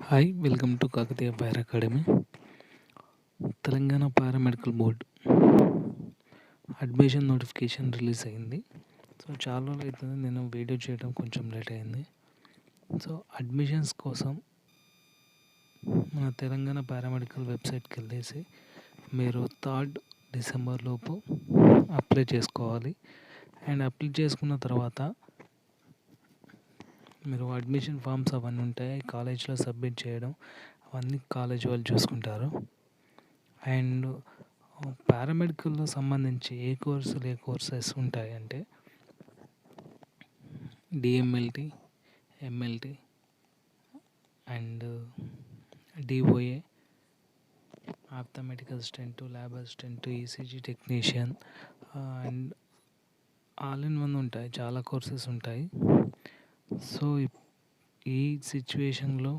Hi welcome to Kakatiya fire academy. Telangana paramedical board admission notification release అయింది. So చాలా రోజులు అవుతుంది, నేను వీడియో చేయడం కొంచెం లేట్ అయింది. సో అడ్మిషన్స్ కోసం మన తెలంగాణ పారామెడికల్ వెబ్సైట్కి వెళ్ళేసి మీరు 3rd డిసెంబర్ లోపు అప్లై చేసుకోవాలి. అండ్ అప్లై చేసుకున్న తర్వాత మీరు అడ్మిషన్ ఫామ్స్ అవన్నీ ఉంటాయి, కాలేజ్లో సబ్మిట్ చేయడం అవన్నీ కాలేజ్ వాళ్ళు చూసుకుంటారు. అండ్ పారామెడికల్లో సంబంధించి ఏ కోర్సెస్ ఉంటాయి అంటే DMLT, ఎంఎల్టి and DOA, arithmetic assistant, lab assistant, ECG technician and all in one ఉంటాయి, చాలా కోర్సెస్ ఉంటాయి. సో ఈ సిచ్యువేషన్లో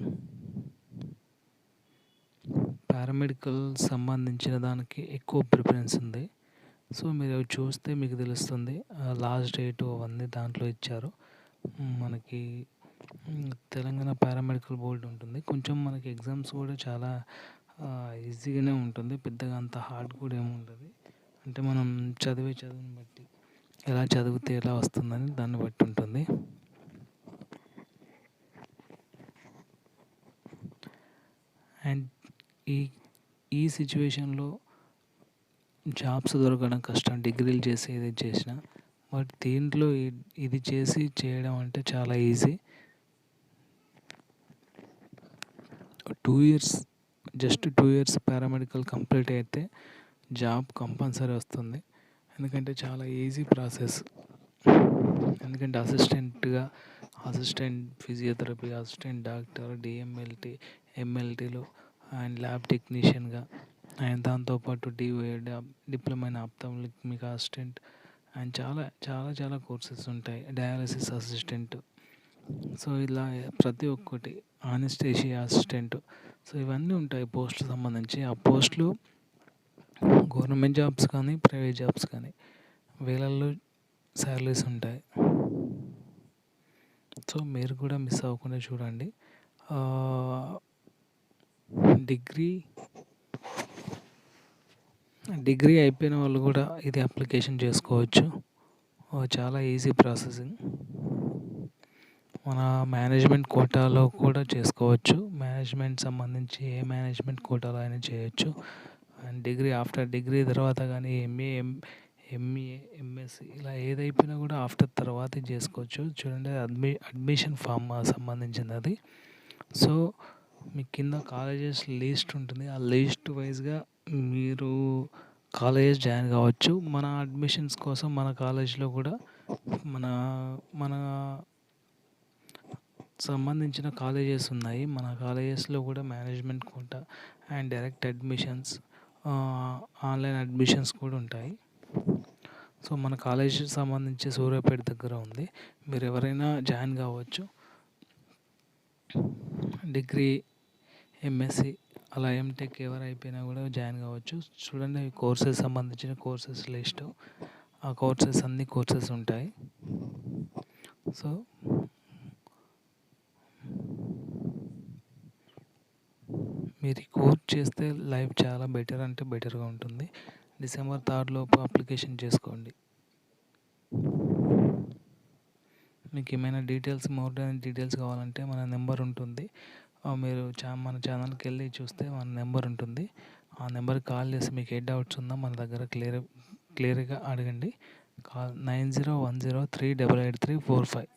పారామెడికల్ సంబంధించిన దానికి ఎక్కువ ప్రిఫరెన్స్ ఉంది. సో మీరు అవి చూస్తే మీకు తెలుస్తుంది. లాస్ట్ డేట్ అవన్నీ దాంట్లో ఇచ్చారు. మనకి తెలంగాణ పారామెడికల్ బోర్డు ఉంటుంది. కొంచెం మనకి ఎగ్జామ్స్ కూడా చాలా ఈజీగానే ఉంటుంది, పెద్దగా అంత హార్డ్ కూడా ఏమి ఉంటుంది. అంటే మనం చదువుని బట్టి, ఎలా చదివితే ఎలా వస్తుందని దాన్ని బట్టి ఉంటుంది. అండ్ ఈ సిచ్యువేషన్లో జాబ్స్ దొరకడం కష్టం, డిగ్రీలు చేసి ఏది చేసినా. బట్ దీంట్లో ఇది చేయడం అంటే చాలా easy. 2 years, just 2 years paramedical complete అయితే జాబ్ కంపల్సరీ వస్తుంది. ఎందుకంటే చాలా ఈజీ ప్రాసెస్. ఎందుకంటే assistant physiotherapy, assistant doctor, DMLT, ఎంఎల్టీలు అండ్ ల్యాబ్ టెక్నీషియన్గా, అండ్ దాంతోపాటు diploma in ophthalmic assistant and చాలా చాలా చాలా కోర్సెస్ ఉంటాయి, డయాలసిస్ అసిస్టెంట్. సో ఇలా ప్రతి ఒక్కటి, ఆనెస్థీషియా అసిస్టెంట్, సో ఇవన్నీ ఉంటాయి పోస్టులు సంబంధించి. ఆ పోస్టులు గవర్నమెంట్ జాబ్స్ కానీ ప్రైవేట్ జాబ్స్ కానీ వేలల్లో శాలరీస్ ఉంటాయి. సో మీరు కూడా మిస్ అవ్వకుండా చూడండి. డిగ్రీ అయిపోయిన వాళ్ళు కూడా ఇది అప్లికేషన్ చేసుకోవచ్చు. చాలా ఈజీ ప్రాసెసింగ్. మన మేనేజ్మెంట్ కోటాలో కూడా చేసుకోవచ్చు. మేనేజ్మెంట్ సంబంధించి ఏ మేనేజ్మెంట్ కోటాలో అయినా చేయొచ్చు. అండ్ ఆఫ్టర్ డిగ్రీ తర్వాత కానీ ఎంఏ, ఎంఎస్సి ఇలా ఏదైపోయినా కూడా ఆఫ్టర్ తర్వాత చేసుకోవచ్చు. చూడండి, అడ్మిషన్ ఫామ్ సంబంధించింది అది. సో మీ కింద కాలేజెస్ లిస్ట్ ఉంటుంది, ఆ లిస్ట్ వైజ్గా మీరు కాలేజెస్ జాయిన్ కావచ్చు. మన అడ్మిషన్స్ కోసం మన కాలేజ్లో కూడా మన సంబంధించిన కాలేజెస్ ఉన్నాయి. మన కాలేజెస్లో కూడా management quota and direct admissions, online admissions కూడా ఉంటాయి. సో మన కాలేజీ సంబంధించి సూర్యాపేట దగ్గర ఉంది, మీరు ఎవరైనా జాయిన్ కావచ్చు. డిగ్రీ, ఎంఎస్సి అలా ఎంటెక్ ఎవరు అయిపోయినా కూడా జాయిన్ కావచ్చు. చూడండి, కోర్సెస్ సంబంధించిన కోర్సెస్ లిస్ట్, ఆ కోర్సెస్ అన్ని కోర్సెస్ ఉంటాయి. సో మీరు కోర్స్ చేస్తే లైఫ్ చాలా బెటర్గా ఉంటుంది. డిసెంబర్ 3 లోపు అప్లికేషన్ చేసుకోండి. మీకు ఏమైనా మోర్ డీటెయిల్స్ కావాలంటే మన నెంబర్ ఉంటుంది. మీరు మన ఛానల్కి వెళ్ళి చూస్తే మన నెంబర్ ఉంటుంది. ఆ నెంబర్కి కాల్ చేసి మీకు ఏ డౌట్స్ ఉన్నా మన దగ్గర క్లియర్గా అడగండి. 9010388345.